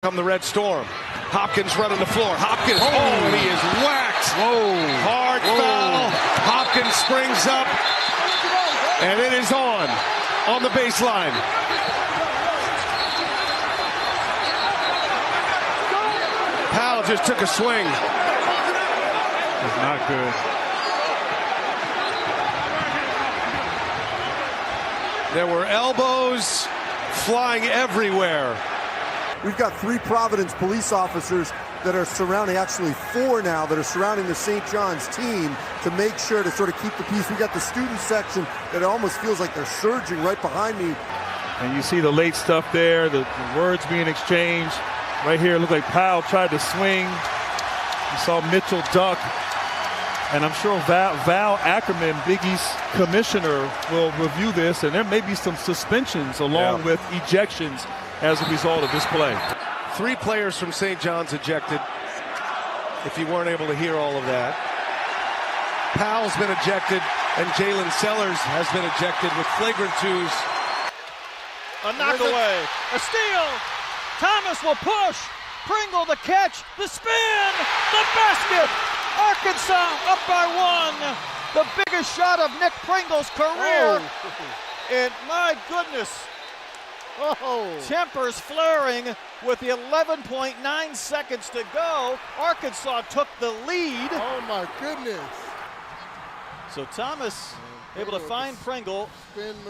Come the Red Storm. Hopkins running the floor. Hopkins, and he is whacked. Hard foul. Hopkins springs up, and it is on the baseline. Powell just took a swing. It's not good. There were elbows flying everywhere. We've got 3 Providence police officers that are surrounding, actually 4 now, that are surrounding the St. John's team to make sure to sort of keep the peace. We got the student section that almost feels like they're surging right behind me. And you see the late stuff there, the words being exchanged. Right here, it looked like Powell tried to swing. You saw Mitchell duck. And I'm sure Val Ackerman, Big East commissioner, will review this, and there may be some suspensions along with ejections as a result of this play. 3 players from St. John's ejected, if you weren't able to hear all of that. Powell's been ejected, and Jalen Sellers has been ejected with flagrant 2s. A knockaway, a steal. Thomas will push. Pringle the catch, the spin, the basket. Arkansas up by 1. The biggest shot of Nick Pringle's career. And my goodness. Tempers flaring with 11.9 seconds to go. Arkansas took the lead. Oh my goodness. So Thomas able to find Pringle,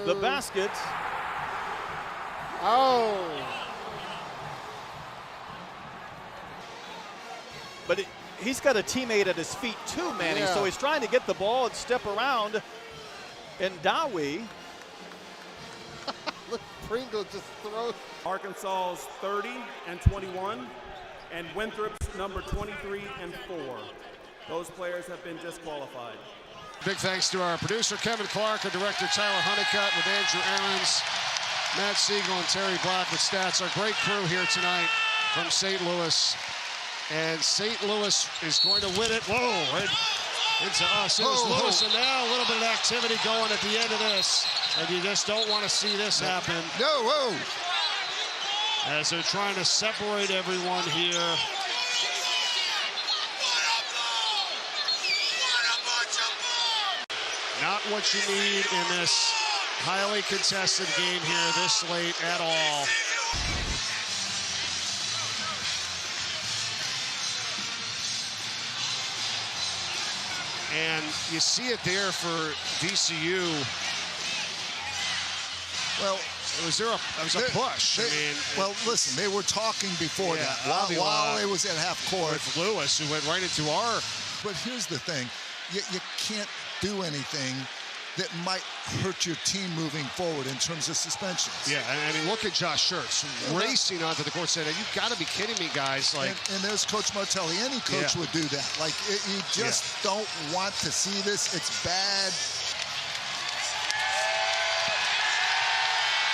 the basket. But he's got a teammate at his feet too, Manny. So he's trying to get the ball and step around. And Dowie. Look, Pringle just throws. Arkansas's 30 and 21, and Winthrop's number 23 and 4. Those players have been disqualified. Big thanks to our producer, Kevin Clark, our director, Tyler Honeycutt, with Andrew Aarons, Matt Siegel, and Terry Black with stats. Our great crew here tonight from St. Louis. And St. Louis is going to win it. Right into us. It was Lewis, and now a little bit of activity going at the end of this. And you just don't want to see this happen. As they're trying to separate everyone here. Not what you need in this highly contested game here this late at all. And you see it there for VCU. Well, was a push. Well, listen, they were talking before that while they was at half court. With Lewis, who went right into our. But here's the thing, you can't do anything that might hurt your team moving forward in terms of suspensions. Yeah, I mean, look at Josh Schertz racing onto the court, saying, "You've got to be kidding me, guys!" Like, and there's Coach Martelli. Any coach would do that. Like, you just don't want to see this. It's bad.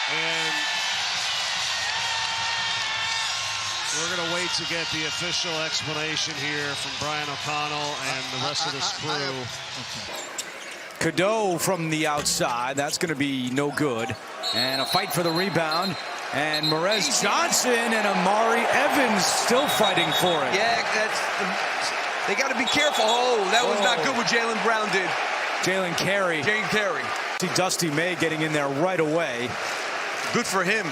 And we're going to wait to get the official explanation here from Brian O'Connell and the rest of this crew. Cadeau from the outside. That's going to be no good. And a fight for the rebound. And Merez Johnson and Amari Evans still fighting for it. They got to be careful. That was not good what Jalen Brown did. Jalen Carey. See Dusty May getting in there right away. Good for him.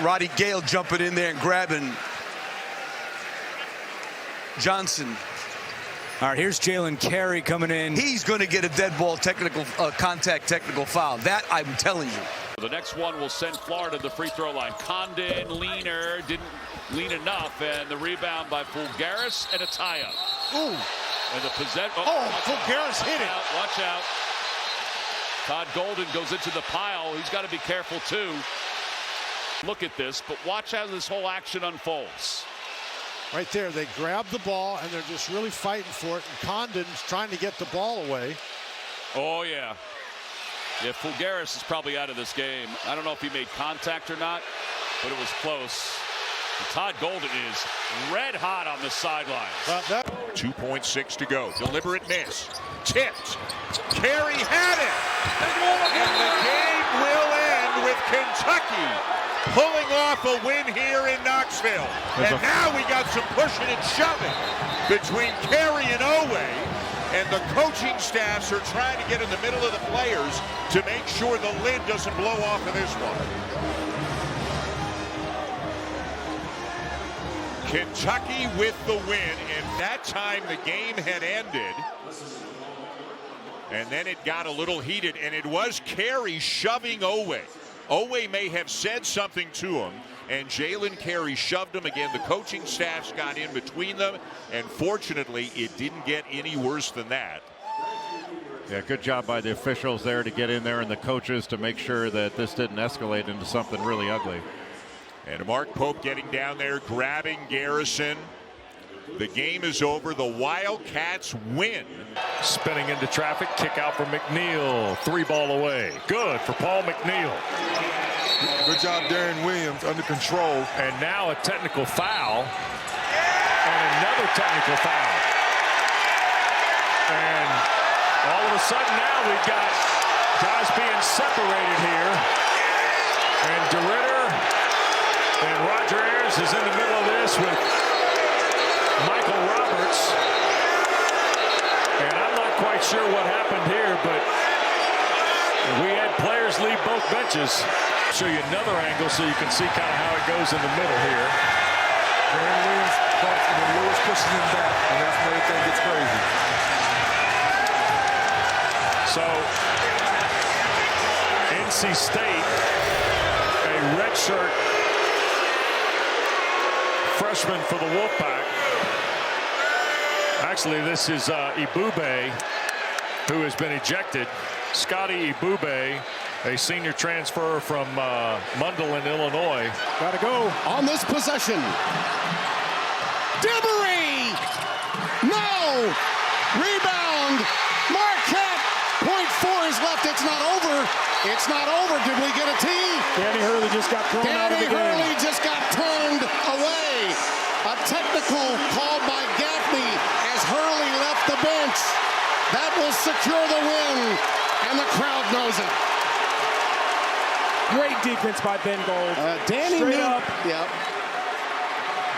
Roddy Gale jumping in there and grabbing Johnson. All right, here's Jalen Carey coming in. He's going to get a dead ball contact technical foul. That I'm telling you. The next one will send Florida to the free throw line. Condon, leaner, didn't lean enough, and the rebound by Fulgaris and Ataya. And the possession. Fulgaris hit it. Watch out. Todd Golden goes into the pile. He's got to be careful too. Look at this, but watch how this whole action unfolds. Right there, they grab the ball, and they're just really fighting for it. And Condon's trying to get the ball away. Oh, yeah. Yeah, Fulgaris is probably out of this game. I don't know if he made contact or not, but it was close. And Todd Golden is red hot on the sidelines. 2.6 to go. Deliberate miss. Tipped. Carey had it. And the game will end with Kentucky pulling off a win here in Knoxville. And now we got some pushing and shoving between Carey and Oweh. And the coaching staffs are trying to get in the middle of the players to make sure the lid doesn't blow off of this one. Kentucky with the win, and that time the game had ended. And then it got a little heated, and it was Carey shoving Oweh. Oweh may have said something to him, and Jalen Carey shoved him. Again, the coaching staffs got in between them, and fortunately, it didn't get any worse than that. Yeah, good job by the officials there to get in there and the coaches to make sure that this didn't escalate into something really ugly. And Mark Pope getting down there, grabbing Garrison. The game is over. The Wildcats win. Spinning into traffic, kick out for McNeil. 3-ball away. Good for Paul McNeil. Good job, Darren Williams, under control. And now a technical foul. And another technical foul. And all of a sudden now we've got guys being separated here. And DeRitter and Roger Ayers is in the middle of this with Michael Roberts. And I'm not quite sure what happened here, but we had players leave both benches. Show you another angle so you can see kind of how it goes in the middle here. Darren Williams, and Lewis pushes him back, and that's where everything gets crazy. So, NC State, a redshirt freshman for the Wolfpack. Actually, this is Ibube, who has been ejected. Scotty Ibube, a senior transfer from Mundelein, Illinois. Gotta go on this possession. Dibbery! No! Rebound! Marquette! .4 is left. It's not over. It's not over. Did we get a T? Danny Hurley just got thrown out of the game. Danny Hurley just got turned away. A technical called by Gaffney as Hurley left the bench. That will secure the win, and the crowd knows it. Great defense by Ben Gold. Danny Straight knew, up. Yep.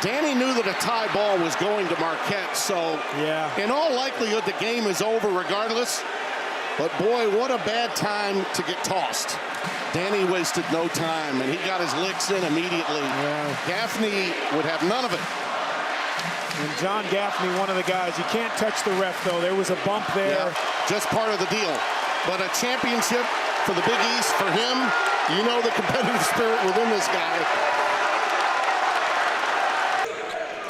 Danny knew that a tie ball was going to Marquette, so yeah. In all likelihood, the game is over regardless. But boy, what a bad time to get tossed. Danny wasted no time, and he got his licks in immediately. Yeah. Gaffney would have none of it. And John Gaffney, one of the guys. You can't touch the ref, though. There was a bump there. Yeah, just part of the deal. But a championship for the Big East, for him, you know the competitive spirit within this guy.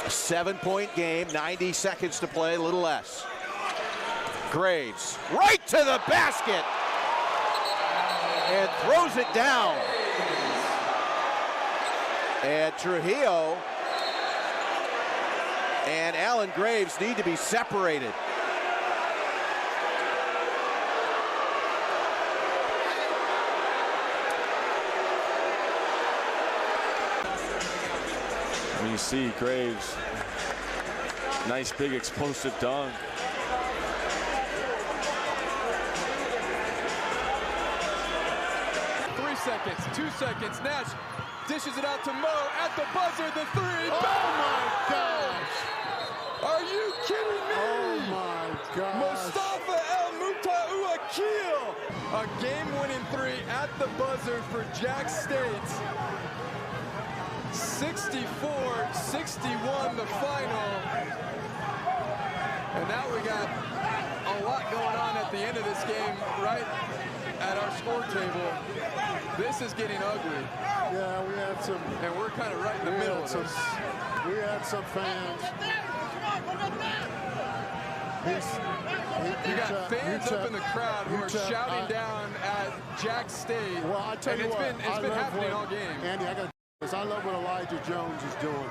A 7-point game, 90 seconds to play, a little less. Graves, right to the basket, and throws it down. And Trujillo and Allen Graves need to be separated. When you see Graves, nice big explosive dunk. Seconds, 2 seconds. Nash dishes it out to Mo at the buzzer. The three. Oh my gosh! Are you kidding me? Oh my gosh! Mustafa El Mutaouakil. A game-winning three at the buzzer for Jack State. 64-61 the final. And now we got a lot going on at the end of this game, right at our score table. This is getting ugly. Yeah, we had some, and we're kind of right in the middle of this. We had some fans. You got fans up in the crowd who are shouting down at Jack State. Well, I tell you what, it's been happening all game. Andy, I love what Elijah Jones is doing.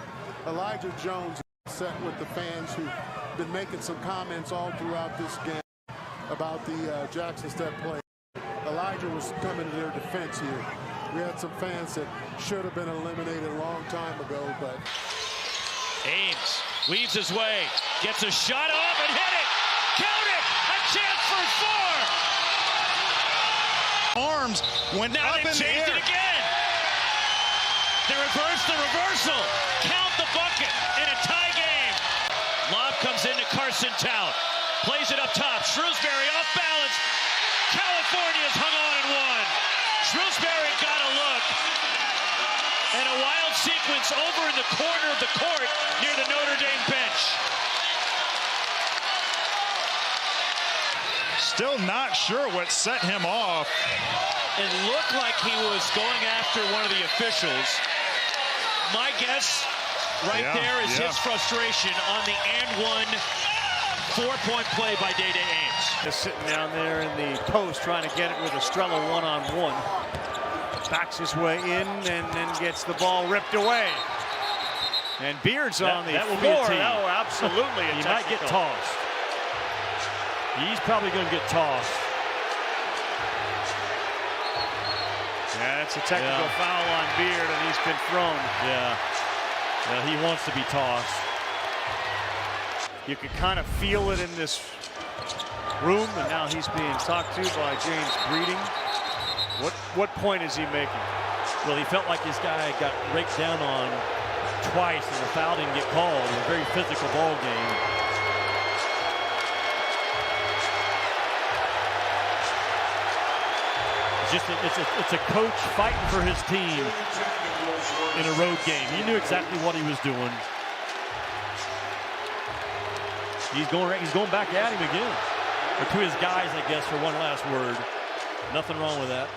Elijah Jones is set with the fans who've been making some comments all throughout this game about the Jackson State play. Elijah was coming to their defense here. We had some fans that should have been eliminated a long time ago, but... Ames weaves his way, gets a shot off and hit it! Count it! A chance for 4! Arms went now up in the air. It again. the reversal. Count the bucket in a tie game. Lob comes into Carson Tout. Plays it up top. Shrewsbury off balance. California's hung on and won. Shrewsbury got a look. And a wild sequence over in the corner of the court near the Notre Dame bench. Still not sure what set him off. It looked like he was going after one of the officials. My guess there is his frustration on the and one 4-point play by Day Ames. Just sitting down there in the post trying to get it with Estrella one-on-one. Backs his way in and then gets the ball ripped away. And Beard's on the that will floor. Be a team. Oh, absolutely. He might get tossed. He's probably going to get tossed. Yeah, that's a technical foul on Beard, and he's been thrown. Yeah, he wants to be tossed. You could kind of feel it in this room, and now he's being talked to by James Breeding. What point is he making? Well, he felt like his guy got raked down on twice, and the foul didn't get called. It was a very physical ball game. It's a coach fighting for his team in a road game. He knew exactly what he was doing. He's going back at him again. Or to his guys, I guess, for one last word. Nothing wrong with that.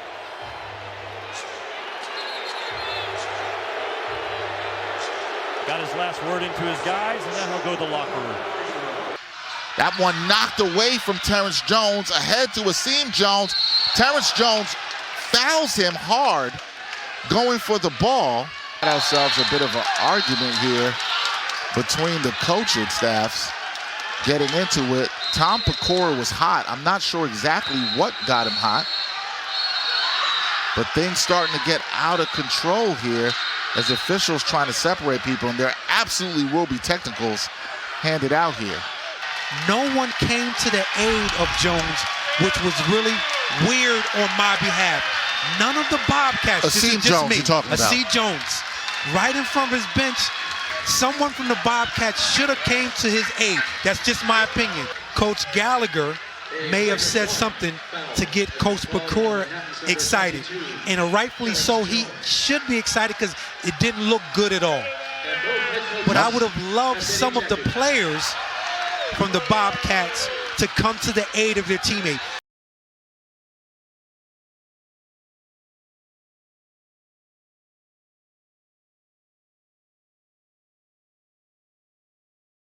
Got his last word into his guys, and then he'll go to the locker room. That one knocked away from Terrence Jones, ahead to Asim Jones. Terrence Jones fouls him hard, going for the ball. Got ourselves a bit of an argument here between the coaching staffs getting into it. Tom Pecora was hot. I'm not sure exactly what got him hot, but things starting to get out of control here as officials trying to separate people, and there absolutely will be technicals handed out here. No one came to the aid of Jones, which was really weird on my behalf. None of the Bobcats, this is just Jones me, you're talking about. Asim Jones, right in front of his bench. Someone from the Bobcats should have came to his aid. That's just my opinion. Coach Gallagher may have said something to get Coach Pecora excited. And rightfully so, he should be excited because it didn't look good at all. But I would have loved some of the players from the Bobcats to come to the aid of their teammate.